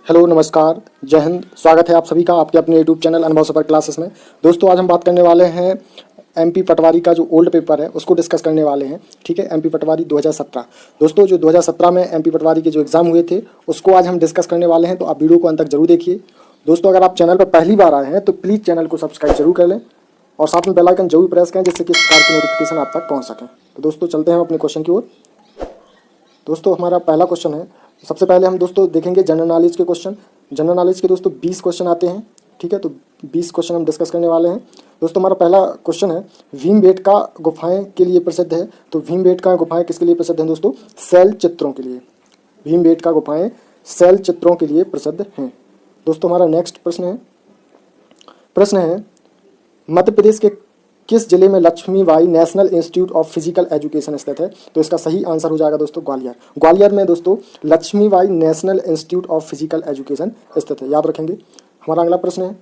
Hello नमस्कार जय हिंद। स्वागत है आप सभी का आपके अपने यूट्यूब चैनल अनुभव सफर क्लासेस में। दोस्तों आज हम बात करने वाले हैं एमपी पटवारी का जो ओल्ड पेपर है उसको डिस्कस करने वाले हैं। ठीक है, एमपी पटवारी 2017। दोस्तों जो 2017 में एमपी पटवारी के जो एग्जाम हुए थे उसको आज हम डिस्कस करने वाले हैं, तो आप वीडियो को अंत तक जरूर देखिए। दोस्तों अगर आप चैनल पर पहली बार आए हैं तो प्लीज़ चैनल को सब्सक्राइब जरूर कर लें और साथ में बेल आइकन जरूर प्रेस करें जिससे कि इस प्रकार की नोटिफिकेशन आप तक पहुँच सकें। तो दोस्तों चलते हैं अपने क्वेश्चन की ओर। दोस्तों हमारा पहला क्वेश्चन है, सबसे पहले हम दोस्तों देखेंगे जनरल नॉलेज के क्वेश्चन। जनरल नॉलेज के दोस्तों 20 क्वेश्चन आते हैं। ठीक है, तो 20 क्वेश्चन हम डिस्कस करने वाले हैं। दोस्तों हमारा पहला क्वेश्चन है, भीमबेटका गुफाएं के लिए प्रसिद्ध है। तो भीमबेटका गुफाएं किसके लिए प्रसिद्ध हैं दोस्तों? शैल चित्रों के लिए। भीमबेटका गुफाएं शैल चित्रों के लिए प्रसिद्ध हैं। दोस्तों हमारा नेक्स्ट प्रश्न है मध्य प्रदेश के किस जिले में Lakshmibai National Institute of Physical Education स्थित है? तो इसका सही आंसर हो जाएगा दोस्तों ग्वालियर। ग्वालियर में दोस्तों Lakshmibai National Institute of Physical Education स्थित है, याद रखेंगे। हमारा अगला प्रश्न है,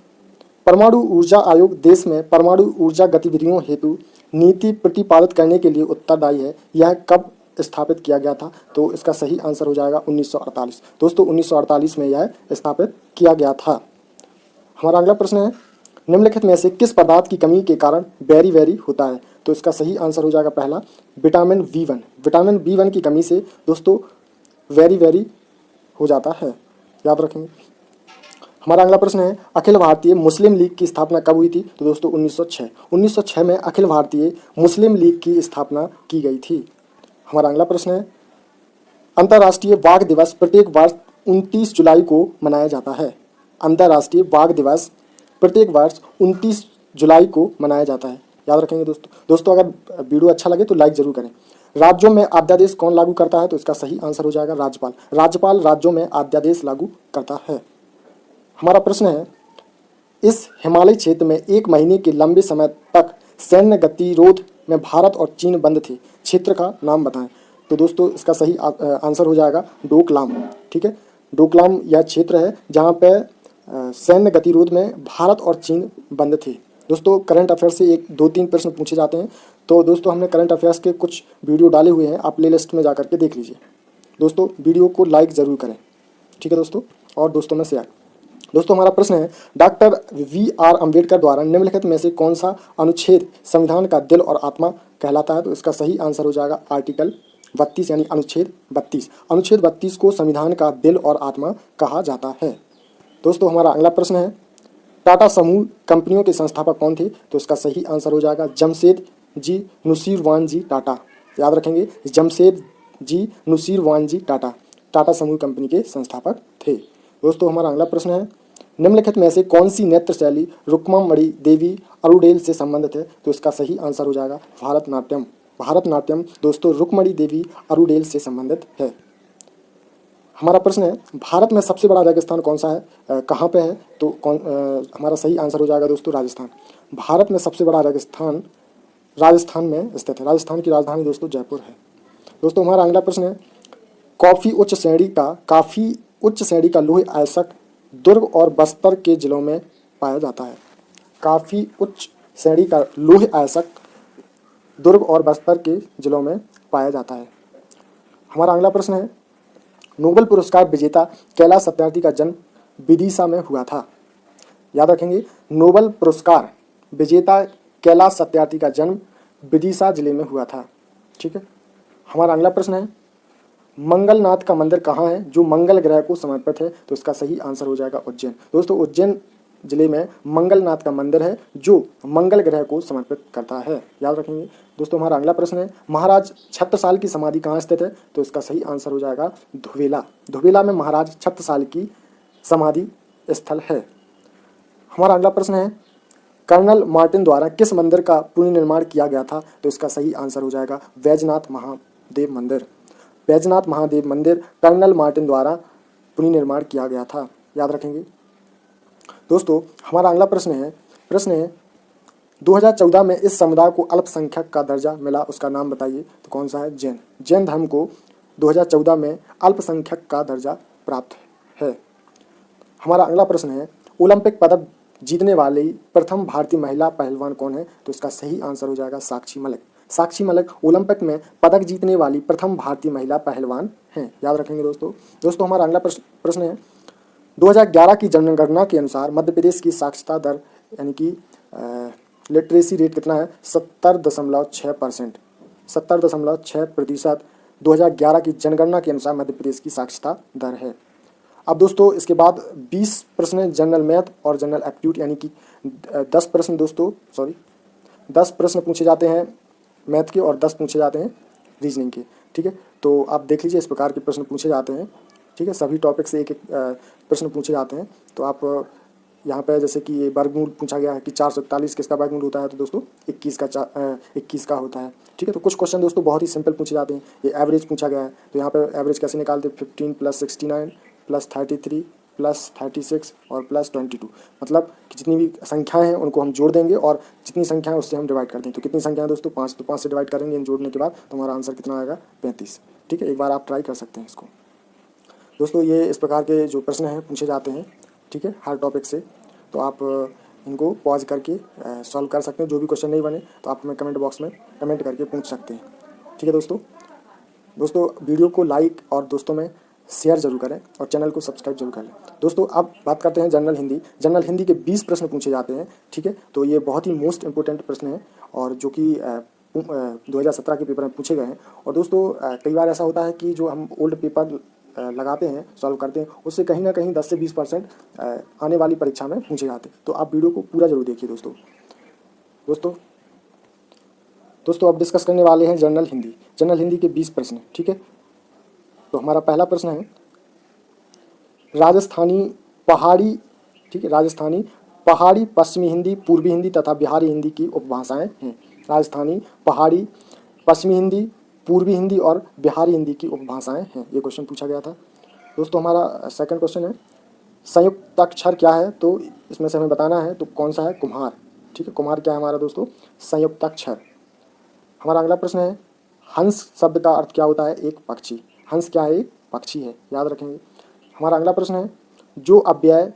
परमाणु ऊर्जा आयोग देश में परमाणु ऊर्जा गतिविधियों हेतु नीति प्रतिपादित करने के लिए उत्तरदायी है। यह कब स्थापित किया गया था? तो इसका सही आंसर हो जाएगा 1948। दोस्तों 1948 में यह स्थापित किया गया था। हमारा अगला प्रश्न है, निम्नलिखित में से किस पदार्थ की कमी के कारण बेरी होता है? तो इसका सही आंसर हो जाएगा पहला विटामिन B1। विटामिन B1 की कमी से दोस्तों वेरी हो जाता है, याद रखेंगे। हमारा अगला प्रश्न है, अखिल भारतीय मुस्लिम लीग की स्थापना कब हुई थी? तो दोस्तों 1906। 1906 में अखिल भारतीय मुस्लिम लीग की स्थापना की गई थी। हमारा अगला प्रश्न है, अंतर्राष्ट्रीय बाघ दिवस प्रत्येक वर्ष 29 जुलाई को मनाया जाता है। अंतर्राष्ट्रीय बाघ दिवस प्रत्येक वर्ष 29 जुलाई को मनाया जाता है, याद रखेंगे दोस्तों अगर वीडियो अच्छा लगे तो लाइक जरूर करें। राज्यों में अध्यादेश कौन लागू करता है? तो इसका सही आंसर हो जाएगा राज्यपाल। राज्यपाल राज्यों में अध्यादेश लागू करता है। हमारा प्रश्न है, इस हिमालय क्षेत्र में 1 महीने के लंबे समय तक सैन्य गतिरोध में भारत और चीन बंद थे। क्षेत्र का नाम बताएं। तो दोस्तों इसका सही आंसर हो जाएगा डोकलाम। ठीक है, डोकलाम यह क्षेत्र है जहाँ पे सैन्य गतिरोध में भारत और चीन बंद थे। दोस्तों करंट अफेयर्स से 1-2-3 प्रश्न पूछे जाते हैं, तो दोस्तों हमने करंट अफेयर्स के कुछ वीडियो डाले हुए हैं, आप प्ले लिस्ट में जा करके देख लीजिए। दोस्तों वीडियो को लाइक ज़रूर करें, ठीक है दोस्तों, और दोस्तों में शेयर। दोस्तों हमारा प्रश्न है, डॉक्टर V.R. अम्बेडकर द्वारा निम्नलिखित में से कौन सा अनुच्छेद संविधान का दिल और आत्मा कहलाता है? तो इसका सही आंसर हो जाएगा आर्टिकल 32 यानी अनुच्छेद 32। अनुच्छेद 32 को संविधान का दिल और आत्मा कहा जाता है। दोस्तों हमारा अगला प्रश्न है, टाटा समूह कंपनियों के संस्थापक कौन थे? तो इसका सही आंसर हो जाएगा जमशेद जी नुसीरवान जी टाटा, याद रखेंगे। जमशेद जी नुसीरवान जी टाटा टाटा समूह कंपनी के संस्थापक थे। दोस्तों हमारा अगला प्रश्न है, निम्नलिखित में से कौन सी नृत्य शैली रुक्मामणि देवी अरुडेल से संबंधित है? तो इसका सही आंसर हो जाएगा भारतनाट्यम। भारतनाट्यम दोस्तों रुक्मामणि देवी अरुडेल से संबंधित है। हमारा प्रश्न है, भारत में सबसे बड़ा रेगिस्तान कौन सा है, कहाँ पे है? तो हमारा सही आंसर हो जाएगा दोस्तों राजस्थान। भारत में सबसे बड़ा रेगिस्तान राजस्थान में स्थित है। राजस्थान की राजधानी दोस्तों जयपुर है। दोस्तों हमारा अगला प्रश्न है, काफ़ी उच्च श्रेणी का लौह अयस्क दुर्ग और बस्तर के जिलों में पाया जाता है। काफ़ी उच्च श्रेणी का लौह अयस्क दुर्ग और बस्तर के जिलों में पाया जाता है। हमारा अगला प्रश्न है, नोबेल पुरस्कार विजेता कैलाश सत्यार्थी का जन्म विदिशा में हुआ था, याद रखेंगे। नोबेल पुरस्कार विजेता कैलाश सत्यार्थी का जन्म विदिशा जिले में हुआ था। ठीक है, हमारा अगला प्रश्न है, मंगलनाथ का मंदिर कहाँ है जो मंगल ग्रह को समर्पित है? तो इसका सही आंसर हो जाएगा उज्जैन। दोस्तों उज्जैन जिले में मंगलनाथ का मंदिर है जो मंगल ग्रह को समर्पित करता है, याद रखेंगे। दोस्तों हमारा अगला प्रश्न है, महाराज छत्रसाल की समाधि कहाँ स्थित है? तो इसका सही आंसर हो जाएगा धुवेला। धुवेला में महाराज छत्रसाल की समाधि स्थल है। हमारा अगला प्रश्न है, कर्नल मार्टिन द्वारा किस मंदिर का पुनर्निर्माण किया गया था? तो इसका सही आंसर हो जाएगा वैजनाथ महादेव मंदिर। वैजनाथ महादेव मंदिर कर्नल मार्टिन द्वारा पुनर्निर्माण किया गया था, याद रखेंगे। दोस्तों हमारा अगला प्रश्न है 2014 में इस समुदाय को अल्पसंख्यक का दर्जा मिला, उसका नाम बताइए। तो कौन सा है? जैन। जैन धर्म को 2014 में अल्पसंख्यक का दर्जा प्राप्त है। हमारा अगला प्रश्न है, ओलंपिक पदक जीतने वाली प्रथम भारतीय महिला पहलवान कौन है? तो इसका सही आंसर हो जाएगा साक्षी मलिक। साक्षी मलिक ओलंपिक में पदक जीतने वाली प्रथम भारतीय महिला पहलवान हैं, याद रखेंगे दोस्तों। हमारा अगला प्रश्न है, 2011 की जनगणना के अनुसार मध्य प्रदेश की साक्षरता दर यानी कि लिटरेसी रेट कितना है? 70.6%। 70.6% 2011 की जनगणना के अनुसार मध्य प्रदेश की साक्षरता दर है। अब दोस्तों इसके बाद 20 प्रश्न जनरल मैथ और जनरल एप्टीट्यूड यानी कि 10 प्रश्न दोस्तों 10 प्रश्न पूछे जाते हैं मैथ के और 10 पूछे जाते हैं रीजनिंग के। ठीक है, तो आप देख लीजिए इस प्रकार के प्रश्न पूछे जाते हैं। ठीक है, सभी टॉपिक से एक एक प्रश्न पूछे जाते हैं। तो आप यहाँ पे जैसे कि ये वर्गमूल पूछा गया है कि 441 किसका वर्गमूल होता है? तो दोस्तों 21 का होता है। ठीक है, तो कुछ क्वेश्चन दोस्तों बहुत ही सिंपल पूछे जाते हैं। ये एवरेज पूछा गया है, तो यहाँ पे एवरेज कैसे निकालते हैं? 15 + 69 + 33 + 36 और +22, मतलब कि जितनी भी संख्याएं हैं उनको हम जोड़ देंगे और जितनी संख्या है उससे हम डिवाइड कर देंगे। तो कितनी संख्या है दोस्तों? 5। तो 5 से डिवाइड करेंगे इन जोड़ने के बाद, तो हमारा आंसर कितना आएगा? 35। ठीक है, एक बार आप ट्राई कर सकते हैं इसको। दोस्तों ये इस प्रकार के जो प्रश्न हैं पूछे जाते हैं। ठीक है, हर टॉपिक से, तो आप इनको पॉज करके सॉल्व कर सकते हैं। जो भी क्वेश्चन नहीं बने तो आप हमें कमेंट बॉक्स में कमेंट करके पूछ सकते हैं। ठीक है दोस्तों वीडियो को लाइक और दोस्तों में शेयर जरूर करें और चैनल को सब्सक्राइब जरूर कर लें। दोस्तों अब बात करते हैं जनरल हिंदी। जनरल हिंदी के 20 प्रश्न पूछे जाते हैं। ठीक है, तो ये बहुत ही मोस्ट इंपॉर्टेंट प्रश्न है और जो कि 2017 के पेपर में पूछे गए हैं। और दोस्तों कई बार ऐसा होता है कि जो हम ओल्ड पेपर लगाते हैं, सॉल्व करते हैं, उससे कहीं ना कहीं 10 से 20% आने वाली परीक्षा में पूछे जाते हैं। तो आप वीडियो को पूरा जरूर देखिए दोस्तों अब डिस्कस करने वाले हैं जनरल हिंदी के 20 प्रश्न। ठीक है, तो हमारा पहला प्रश्न है राजस्थानी पहाड़ी। ठीक है, राजस्थानी पहाड़ी पश्चिमी हिंदी, पूर्वी हिंदी तथा बिहारी हिंदी की उपभाषाएं हैं। राजस्थानी पहाड़ी पश्चिमी हिंदी, पूर्वी हिंदी और बिहारी हिंदी की उपभाषाएं हैं। ये क्वेश्चन पूछा गया था। दोस्तों हमारा सेकंड क्वेश्चन है संयुक्त अक्षर क्या है? तो इसमें से हमें बताना है, तो कौन सा है? कुम्हार। ठीक है, कुम्हार क्या है हमारा दोस्तों? संयुक्त अक्षर। हमारा अगला प्रश्न है हंस शब्द का अर्थ क्या होता है? एक पक्षी। हंस क्या है? एक पक्षी है, याद रखेंगे। हमारा अगला प्रश्न है जो अव्यय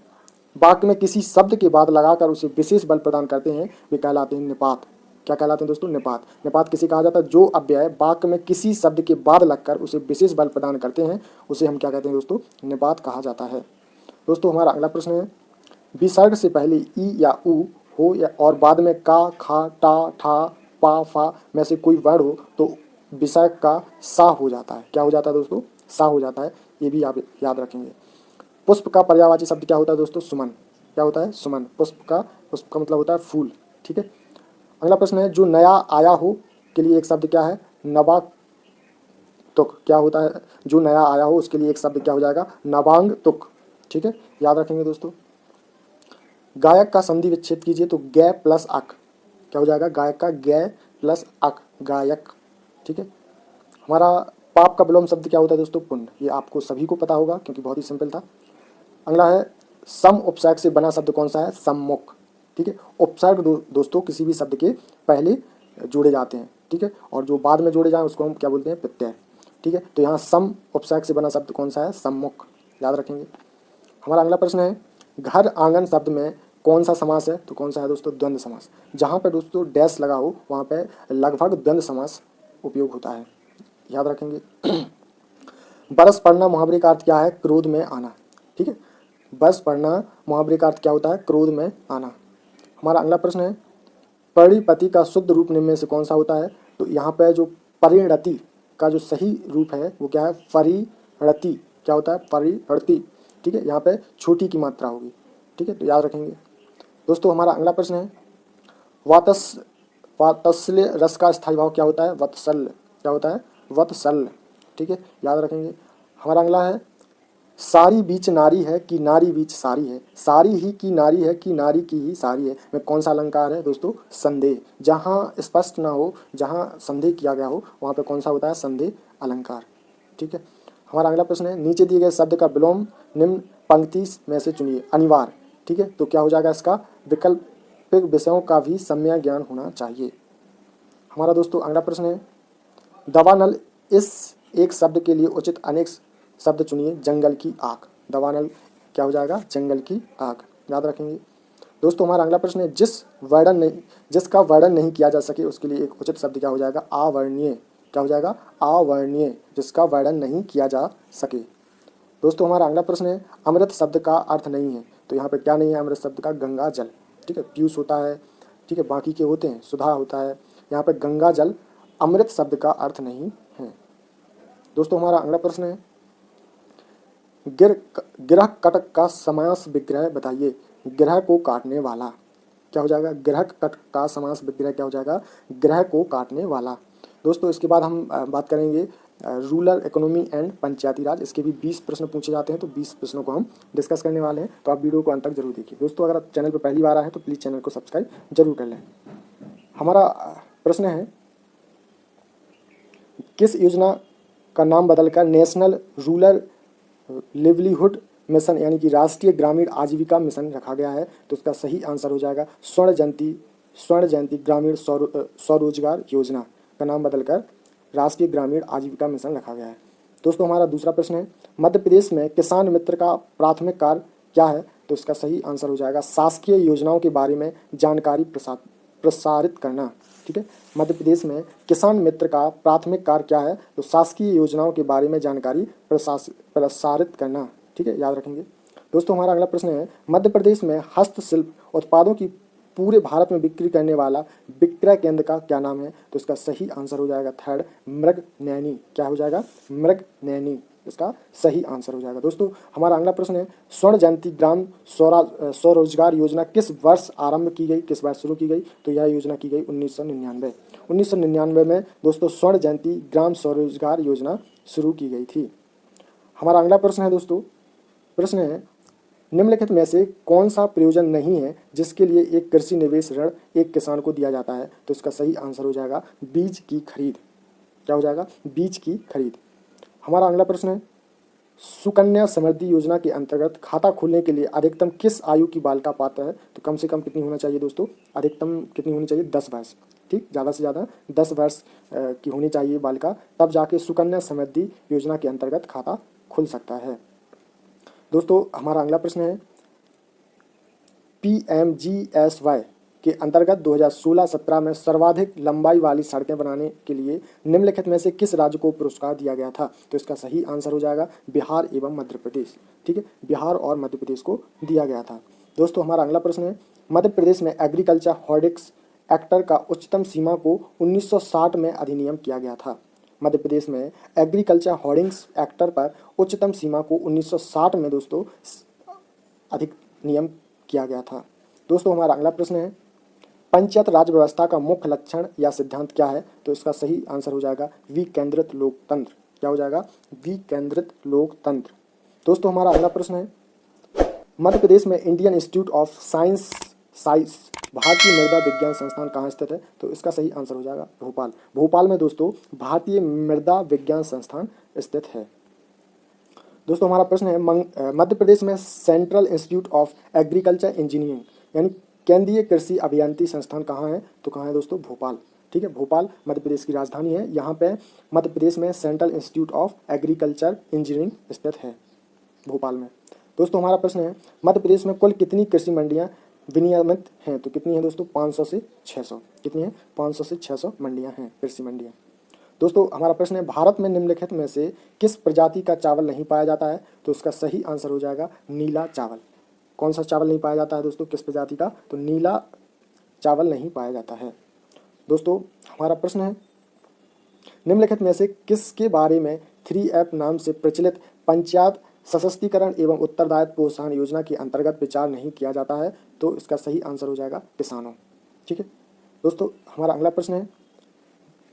वाक्य में किसी शब्द के बाद लगाकर उसे विशेष बल प्रदान करते हैं वे कहलाते हैं निपात। क्या कहलाते हैं दोस्तों? निपात। निपात किसे कहा जाता है? जो अव्यय वाक्य में किसी शब्द के बाद लगकर उसे विशेष बल प्रदान करते हैं उसे हम क्या कहते हैं दोस्तों? निपात कहा जाता है। दोस्तों हमारा अगला प्रश्न है विसर्ग से पहले ई या उ हो या और बाद में का, खा, टा, ठा, पा, फा में से कोई वर्ण हो तो विसर्ग का सा हो जाता है। क्या हो जाता है दोस्तों? सा हो जाता है। ये भी आप याद रखेंगे। पुष्प का पर्यायवाची शब्द क्या होता है दोस्तों? सुमन। क्या होता है? सुमन। पुष्प का मतलब होता है फूल। ठीक है, अगला प्रश्न है जो नया आया हो के लिए एक शब्द क्या है? नवागतुक। क्या होता है? जो नया आया हो उसके लिए एक शब्द क्या हो जाएगा? नवांगतुक। ठीक है, याद रखेंगे दोस्तों। गायक का संधि विच्छेद कीजिए, तो गे प्लस अक क्या हो जाएगा? गायक का गे प्लस अक, गायक। ठीक है, हमारा पाप का विलोम शब्द क्या होता है दोस्तों? पुण्य। ये आपको सभी को पता होगा क्योंकि बहुत ही सिंपल था। अगला है सम उपसर्ग से बना शब्द कौन सा है? सम्मुख। ठीक है, उपसर्ग दोस्तों किसी भी शब्द के पहले जोड़े जाते हैं। ठीक है, और जो बाद में जोड़े जाएं उसको हम क्या बोलते हैं? प्रत्यय। ठीक है, तो यहाँ सम उपसर्ग से बना शब्द कौन सा है? सम्मुख, याद रखेंगे। हमारा अगला प्रश्न है घर आंगन शब्द में कौन सा समास है? तो कौन सा है दोस्तों? द्वंद्व समास। जहाँ पे दोस्तों डैश लगा हो वहाँ पे लगभग द्वंद्व समास उपयोग होता है, याद रखेंगे। बरस पड़ना मुहावरे का अर्थ क्या है? क्रोध में आना। ठीक है, बरस पड़ना मुहावरे का अर्थ क्या होता है? क्रोध में आना। हमारा अगला प्रश्न है परिपति का शुद्ध रूप निम्न में से कौन सा होता है? तो यहाँ पे जो परिणति का जो सही रूप है वो क्या है? परिणति। क्या होता है? परिणति। ठीक है, यहाँ पे छोटी की मात्रा होगी। ठीक है, तो याद रखेंगे। दोस्तों हमारा अगला प्रश्न है वात्सल्य रस का स्थायी भाव क्या होता है? वत्सल। क्या होता है? वत्सल। ठीक है, याद रखेंगे। हमारा अगला है सारी बीच नारी है कि नारी बीच सारी है, सारी ही की नारी है कि नारी की ही सारी है में कौन सा अलंकार है दोस्तों? संदेह। जहाँ स्पष्ट ना हो, जहाँ संदेह किया गया हो वहाँ पे कौन सा होता है? संदेह अलंकार। ठीक है, हमारा अगला प्रश्न है नीचे दिए गए शब्द का विलोम निम्न पंक्ति में से चुनिए। अनिवार्य। ठीक है, तो क्या हो जाएगा इसका? वैकल्पिक विषयों का भी सम्यक ज्ञान होना चाहिए। हमारा दोस्तों अगला प्रश्न है दवानल इस एक शब्द के लिए उचित अनेक शब्द चुनिए। जंगल की आग। दवानल क्या हो जाएगा? जंगल की आग, याद रखेंगे। दोस्तों हमारा अगला प्रश्न है जिसका वर्णन नहीं किया जा सके उसके लिए एक उचित शब्द क्या हो जाएगा? अवर्णनीय। क्या हो जाएगा? अवर्णनीय, जिसका वर्णन नहीं किया जा सके। दोस्तों हमारा अगला प्रश्न है, अमृत शब्द का अर्थ नहीं है, तो यहाँ पे क्या नहीं है अमृत शब्द का? गंगा जल। ठीक है, पीयूष होता है, ठीक है, बाकी के होते हैं, सुधा होता है, यहाँ पे गंगा जल अमृत शब्द का अर्थ नहीं है। दोस्तों हमारा अगला प्रश्न है, गिरह कटक का समास विग्रह बताइए। ग्रह को काटने वाला क्या हो जाएगा? ग्रह कटक का समास विग्रह क्या हो जाएगा? ग्रह को काटने वाला। दोस्तों इसके बाद हम बात करेंगे रूरल इकोनॉमी एंड पंचायती राज। इसके भी 20 प्रश्न पूछे जाते हैं, तो 20 प्रश्नों को हम डिस्कस करने वाले हैं, तो आप वीडियो को अंत तक जरूर देखिए। दोस्तों अगर आप चैनल पर पहली बार आए हैं तो प्लीज़ चैनल को सब्सक्राइब जरूर कर लें। हमारा प्रश्न है, किस योजना का नाम बदलकर नेशनल रूरल लिवलीहुड मिशन यानी कि राष्ट्रीय ग्रामीण आजीविका मिशन रखा गया है? तो इसका सही आंसर हो जाएगा स्वर्ण जयंती ग्रामीण स्वरोजगार योजना का नाम बदलकर राष्ट्रीय ग्रामीण आजीविका मिशन रखा गया है। दोस्तों हमारा दूसरा प्रश्न है, मध्य प्रदेश में किसान मित्र का प्राथमिक कार्य क्या है? तो इसका सही आंसर हो जाएगा शासकीय योजनाओं के बारे में जानकारी प्रसारित करना। ठीक है, मध्य प्रदेश में किसान मित्र का प्राथमिक कार्य क्या है? तो शासकीय योजनाओं के बारे में जानकारी प्रसारित करना। ठीक है, याद रखेंगे। दोस्तों हमारा अगला प्रश्न है, मध्य प्रदेश में हस्तशिल्प उत्पादों की पूरे भारत में बिक्री करने वाला विक्रय केंद्र का क्या नाम है? तो इसका सही आंसर हो जाएगा थर्ड, मृगनयनी। क्या हो जाएगा? मृगनयनी इसका सही आंसर हो जाएगा। दोस्तों हमारा अगला प्रश्न है, स्वर्ण जयंती ग्राम स्वरोजगार योजना किस वर्ष आरंभ की गई, किस वर्ष शुरू की गई? तो यह योजना की गई 1999। 1999 में दोस्तों स्वर्ण जयंती ग्राम स्वरोजगार योजना शुरू की गई थी। हमारा अगला प्रश्न है दोस्तों, प्रश्न है, निम्नलिखित में से कौन सा प्रयोजन नहीं है जिसके लिए एक कृषि निवेश ऋण एक किसान को दिया जाता है? तो इसका सही आंसर हो जाएगा बीज की खरीद। क्या हो जाएगा? बीज की खरीद। हमारा अगला प्रश्न है, सुकन्या समृद्धि योजना के अंतर्गत खाता खोलने के लिए अधिकतम किस आयु की बालिका पात्र है? तो कम से कम कितनी होना चाहिए दोस्तों? अधिकतम कितनी होनी चाहिए? 10 वर्ष। ठीक, ज़्यादा से ज़्यादा 10 वर्ष की होनी चाहिए बालिका, तब जाके सुकन्या समृद्धि योजना के अंतर्गत खाता खुल सकता है। दोस्तों हमारा अगला प्रश्न है, PMGSY के अंतर्गत 2016-17 में सर्वाधिक लंबाई वाली सड़कें बनाने के लिए निम्नलिखित में से किस राज्य को पुरस्कार दिया गया था? तो इसका सही आंसर हो जाएगा बिहार एवं मध्य प्रदेश। ठीक है, बिहार और मध्य प्रदेश को दिया गया था। दोस्तों हमारा अगला प्रश्न है, मध्य प्रदेश में एग्रीकल्चर होर्डिंग्स एक्टर का उच्चतम सीमा को 1960 में अधिनियम किया गया था। मध्य प्रदेश में एग्रीकल्चर होर्डिंग्स एक्टर पर उच्चतम सीमा को 1960 में दोस्तों अधिनियम किया गया था। दोस्तों हमारा अगला प्रश्न है, पंचायत राज व्यवस्था का मुख्य लक्षण या सिद्धांत क्या है? तो इसका सही आंसर हो जाएगा विकेंद्रित लोकतंत्र। क्या हो जाएगा? विकेंद्रित लोकतंत्र। दोस्तों हमारा अगला प्रश्न है, मध्य प्रदेश में इंडियन इंस्टीट्यूट ऑफ साइंस भारतीय मृदा विज्ञान संस्थान कहाँ स्थित है? तो इसका सही आंसर हो जाएगा भोपाल। भोपाल में दोस्तों भारतीय मृदा विज्ञान संस्थान स्थित है। दोस्तों हमारा प्रश्न है, मध्य प्रदेश में central institute of agriculture engineering यानी केंद्रीय कृषि अभियांत्रिकी संस्थान कहाँ है? तो कहाँ है दोस्तों? भोपाल। ठीक है, भोपाल मध्य प्रदेश की राजधानी है। यहाँ पे मध्य प्रदेश में central institute of agriculture engineering स्थित है भोपाल में। दोस्तों हमारा प्रश्न है, मध्य प्रदेश में कुल कितनी कृषि मंडियाँ विनियमित हैं? तो कितनी है दोस्तों? 500 से 600। कितनी है? 500 से 600 मंडियाँ हैं, कृषि मंडियाँ। दोस्तों हमारा प्रश्न है, भारत में निम्नलिखित में से किस प्रजाति का चावल नहीं पाया जाता है? तो इसका सही आंसर हो जाएगा नीला चावल। कौन सा चावल नहीं पाया जाता है दोस्तों? किस प्रजाति का? तो नीला चावल नहीं पाया जाता है। दोस्तों हमारा प्रश्न है, निम्नलिखित में से किसके बारे में 3F नाम से प्रचलित पंचायत सशक्तिकरण एवं उत्तरदायित्व प्रोत्साहन योजना के अंतर्गत विचार नहीं किया जाता है? तो इसका सही आंसर हो जाएगा किसानों। ठीक है दोस्तों, हमारा अगला प्रश्न है,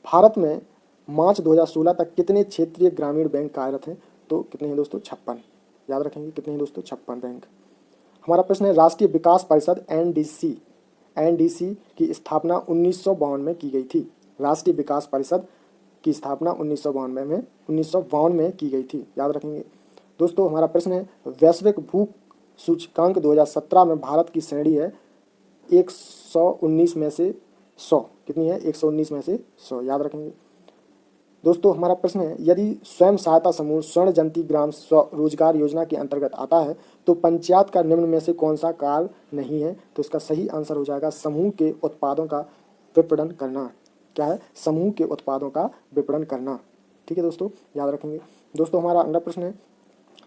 भारत में मार्च 2016 तक कितने क्षेत्रीय ग्रामीण बैंक कार्यरत हैं? तो कितने हैं दोस्तों? 56। याद रखेंगे कितने हैं दोस्तों? 56 बैंक। हमारा प्रश्न है, राष्ट्रीय विकास परिषद NDC की स्थापना 1952 में की गई थी। राष्ट्रीय विकास परिषद की स्थापना 1952 में की गई थी। याद रखेंगे। दोस्तों हमारा प्रश्न है, वैश्विक भूख सूचकांक 2017 में भारत की श्रेणी है 119 में से 100। कितनी है? 119 में से 100। याद रखेंगे। दोस्तों हमारा प्रश्न है, यदि स्वयं सहायता समूह स्वर्ण जयंती ग्राम स्वरोजगार योजना के अंतर्गत आता है तो पंचायत का निम्न में से कौन सा कार्य नहीं है? तो इसका सही आंसर हो जाएगा समूह के उत्पादों का विपणन करना। क्या है? समूह के उत्पादों का विपणन करना। ठीक है दोस्तों, याद रखेंगे। दोस्तों हमारा अगला प्रश्न है,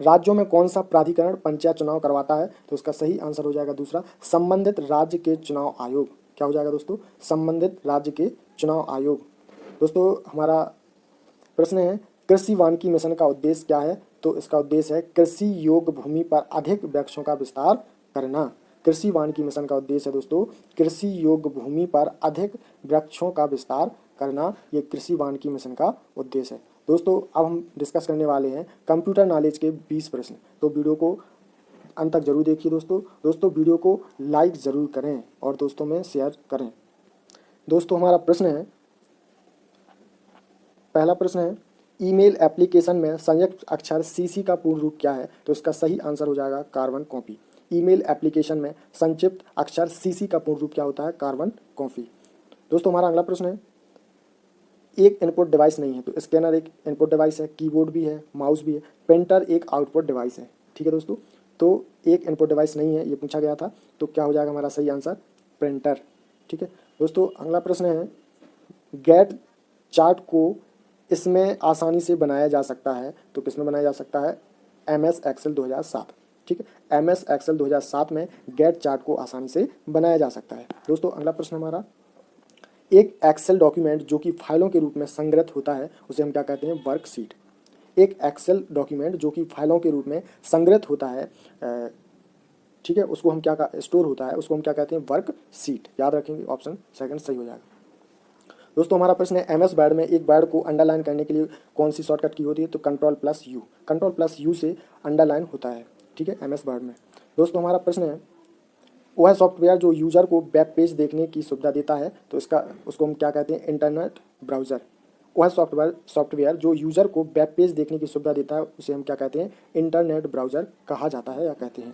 राज्यों में कौन सा प्राधिकरण पंचायत चुनाव करवाता है? तो इसका सही आंसर हो जाएगा दूसरा, संबंधित राज्य के चुनाव आयोग। क्या हो जाएगा दोस्तों? संबंधित राज्य के चुनाव आयोग। दोस्तों हमारा प्रश्न है, कृषि वानिकी मिशन का उद्देश्य क्या है? तो इसका उद्देश्य है कृषि योग्य भूमि पर अधिक वृक्षों का विस्तार करना। कृषि वानिकी मिशन का उद्देश्य है दोस्तों कृषि योग्य भूमि पर अधिक वृक्षों का विस्तार करना। ये कृषि वानिकी मिशन का उद्देश्य है। दोस्तों अब हम डिस्कस करने वाले हैं कंप्यूटर नॉलेज के 20 प्रश्न। तो वीडियो को अंत तक जरूर देखिए दोस्तों वीडियो को लाइक ज़रूर करें और दोस्तों में शेयर करें। दोस्तों हमारा प्रश्न है, पहला प्रश्न है, ईमेल एप्लीकेशन में संयुक्त अक्षर सीसी का पूर्ण रूप क्या है? तो इसका सही आंसर हो जाएगा कार्बन कॉपी। ईमेल एप्लीकेशन में संक्षिप्त अक्षर सीसी का पूर्ण रूप क्या होता है? Carbon copy. दोस्तों हमारा अगला प्रश्न है, एक इनपुट डिवाइस नहीं है। तो स्कैनर एक इनपुट डिवाइस है, कीबोर्ड भी है, माउस भी है, प्रिंटर एक आउटपुट डिवाइस है। ठीक है दोस्तों, तो एक इनपुट डिवाइस नहीं है, ये पूछा गया था। तो क्या हो जाएगा हमारा सही आंसर? प्रिंटर। ठीक है दोस्तों, अगला प्रश्न है, गैट चार्ट को इसमें आसानी से बनाया जा सकता है। तो किसमें बनाया जा सकता है? MS Excel 2007। ठीक है, MS एक्सेल 2007 में गैट चार्ट को आसानी से बनाया जा सकता है। दोस्तों अगला प्रश्न हमारा, एक एक्सेल डॉक्यूमेंट जो कि फाइलों के रूप में संग्रहित होता है उसे हम क्या कहते हैं? वर्कशीट। एक एक्सेल डॉक्यूमेंट जो कि फाइलों के रूप में संग्रहित होता है, ठीक है, उसको हम क्या स्टोर होता है, उसको हम क्या कहते हैं? वर्कशीट। याद रखेंगे, ऑप्शन सेकंड सही हो जाएगा। दोस्तों हमारा प्रश्न है, MS वर्ड में एक वर्ड को अंडरलाइन करने के लिए कौन सी शॉर्टकट की होती है? तो Ctrl+U। Ctrl+U से अंडरलाइन होता है। ठीक है, MS वर्ड में। दोस्तों हमारा प्रश्न है, वह सॉफ्टवेयर जो यूजर को वेब पेज देखने की सुविधा देता है, तो उसको हम क्या कहते हैं? Internet browser. वह सॉफ्टवेयर जो यूजर को वेब पेज देखने की सुविधा देता है उसे हम क्या कहते हैं? इंटरनेट ब्राउज़र कहा जाता है या कहते हैं।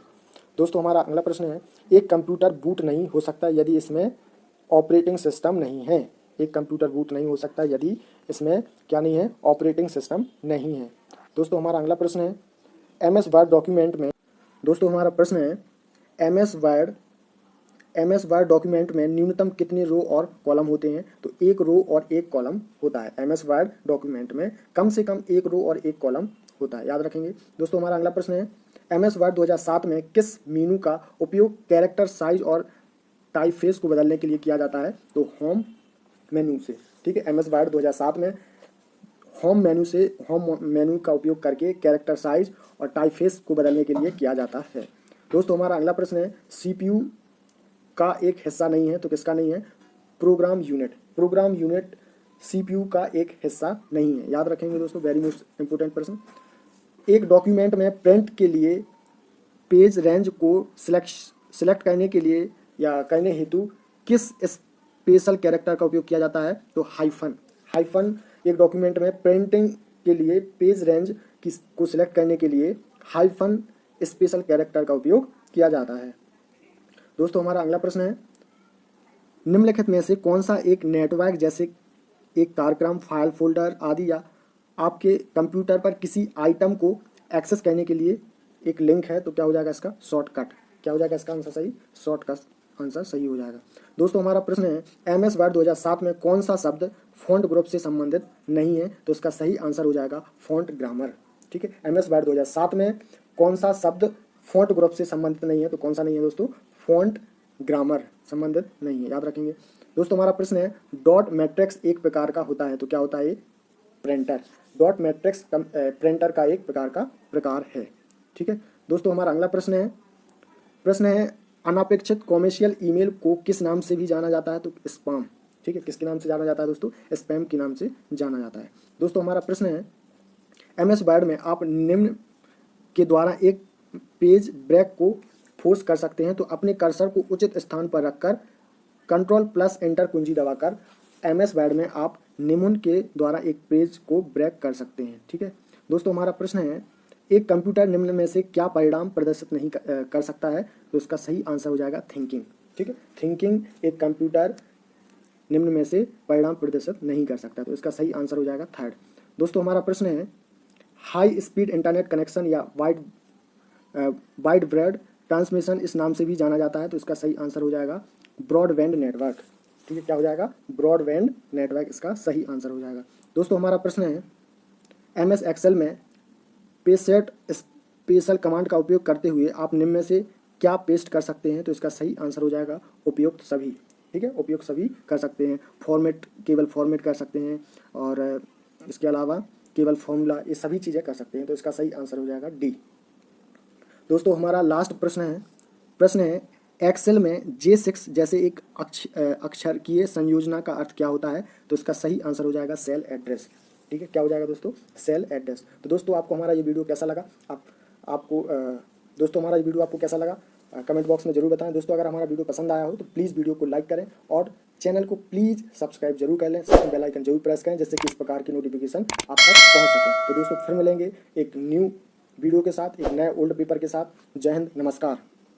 दोस्तों हमारा अगला प्रश्न है, एक कंप्यूटर बूट नहीं हो सकता यदि इसमें ऑपरेटिंग सिस्टम नहीं है। एक कंप्यूटर बूट नहीं हो सकता यदि इसमें क्या नहीं है? ऑपरेटिंग सिस्टम नहीं है। दोस्तों हमारा अगला प्रश्न है, MS वर्ड डॉक्यूमेंट में, दोस्तों हमारा प्रश्न है, MS वर्ड डॉक्यूमेंट में न्यूनतम कितने रो और कॉलम होते हैं? तो एक रो और एक कॉलम होता है। MS वर्ड डॉक्यूमेंट में कम से कम एक रो और एक कॉलम होता है, याद रखेंगे। दोस्तों हमारा अगला प्रश्न है, MS वर्ड 2007 में किस मेनू का उपयोग कैरेक्टर साइज और टाइपफेस को बदलने के लिए किया जाता है? तो होम मेनू से। ठीक है, MS वर्ड 2007 में होम मेनू का उपयोग करके कैरेक्टर साइज और टाइपफेस को बदलने के लिए किया जाता है। दोस्तों हमारा अगला प्रश्न है, CPU का एक हिस्सा नहीं है। तो किसका नहीं है? प्रोग्राम यूनिट CPU का एक हिस्सा नहीं है, याद रखेंगे दोस्तों, वेरी मोस्ट इंपोर्टेंट प्रश्न। एक डॉक्यूमेंट में प्रिंट के लिए पेज रेंज को सिलेक्ट करने के लिए या करने हेतु किस स्पेशल कैरेक्टर का उपयोग किया जाता है? तो हाइफन एक डॉक्यूमेंट में प्रिंटिंग के लिए पेज रेंज को सिलेक्ट करने के लिए हाइफन स्पेशल कैरेक्टर का उपयोग किया जाता है। दोस्तों हमारा अगला प्रश्न है, निम्नलिखित में से कौन सा एक नेटवर्क जैसे एक कार्यक्रम, फाइल, फोल्डर आदि या आपके कंप्यूटर पर किसी आइटम को एक्सेस करने के लिए एक लिंक है? तो क्या हो जाएगा इसका? शॉर्टकट। क्या हो जाएगा इसका आंसर सही? शॉर्टकट आंसर सही हो जाएगा। दोस्तों हमारा प्रश्न है, MS वर्ड 2007 में कौन सा शब्द फॉन्ट ग्रुप से संबंधित नहीं है? तो इसका सही आंसर हो जाएगा फॉन्ट ग्रामर। ठीक है, MS वर्ड 2007 में कौन सा शब्द फॉन्ट ग्रुप से संबंधित नहीं है? तो कौन सा नहीं है दोस्तों? फॉन्ट ग्रामर संबंधित नहीं है, याद रखेंगे। दोस्तों हमारा प्रश्न है, डॉट मैट्रिक्स एक प्रकार का होता है। तो क्या होता है? प्रिंटर। डॉट मैट्रिक्स प्रिंटर का एक प्रकार है। ठीक है दोस्तों, हमारा अगला प्रश्न है अनपेक्षित कॉमर्शियल ईमेल को किस नाम से भी जाना जाता है? तो स्पैम। ठीक है, किसके नाम से जाना जाता है दोस्तों? स्पैम के नाम से जाना जाता है। दोस्तों हमारा प्रश्न है, MS वर्ड में आप निम्न के द्वारा एक पेज ब्रेक को फोर्स कर सकते हैं। तो अपने कर्सर को उचित स्थान पर रखकर Ctrl+Enter कुंजी दबाकर MS वर्ड में आप निम्न के द्वारा एक पेज को ब्रेक कर सकते हैं। ठीक है दोस्तों, हमारा प्रश्न है, एक कंप्यूटर निम्न में से क्या परिणाम प्रदर्शित नहीं कर सकता है? तो इसका सही आंसर हो जाएगा थिंकिंग। ठीक है, थिंकिंग एक कंप्यूटर निम्न में से परिणाम प्रदर्शित नहीं कर सकता। तो इसका सही आंसर हो जाएगा थर्ड। दोस्तों हमारा प्रश्न है, हाई स्पीड इंटरनेट कनेक्शन या वाइड ब्रॉड ट्रांसमिशन इस नाम से भी जाना जाता है। तो इसका सही आंसर हो जाएगा ब्रॉडबैंड नेटवर्क। ठीक है, क्या हो जाएगा? ब्रॉडबैंड नेटवर्क इसका सही आंसर हो जाएगा। दोस्तों हमारा प्रश्न है, MS एक्सेल में पेसेट स्पेशल कमांड का उपयोग करते हुए आप निम्न में से क्या पेस्ट कर सकते हैं? तो इसका सही आंसर हो जाएगा उपयुक्त सभी। ठीक है, उपयुक्त सभी कर सकते हैं। फॉर्मेट, केवल फॉर्मेट कर सकते हैं, और इसके अलावा केवल फॉर्मूला, ये सभी चीज़ें कर सकते हैं। तो इसका सही आंसर हो जाएगा डी। दोस्तों हमारा लास्ट प्रश्न है एक्सेल में J6 जैसे एक अक्षरकीय संयोजना का अर्थ क्या होता है? तो इसका सही आंसर हो जाएगा सेल एड्रेस। ठीक है, क्या हो जाएगा दोस्तों? Cell address. तो दोस्तों आपको हमारा ये वीडियो कैसा लगा? दोस्तों हमारा ये वीडियो आपको कैसा लगा? कमेंट बॉक्स में जरूर बताएं। दोस्तों अगर हमारा वीडियो पसंद आया हो तो प्लीज़ वीडियो को लाइक करें और चैनल को प्लीज़ सब्सक्राइब जरूर कर लें, साथ में बेल आइकन जरूर प्रेस करें, जिससे कि इस प्रकार की नोटिफिकेशन आप तक पहुंच सकें। तो दोस्तों फिर मिलेंगे एक न्यू वीडियो के साथ, एक नए ओल्ड पेपर के साथ। जय हिंद, नमस्कार।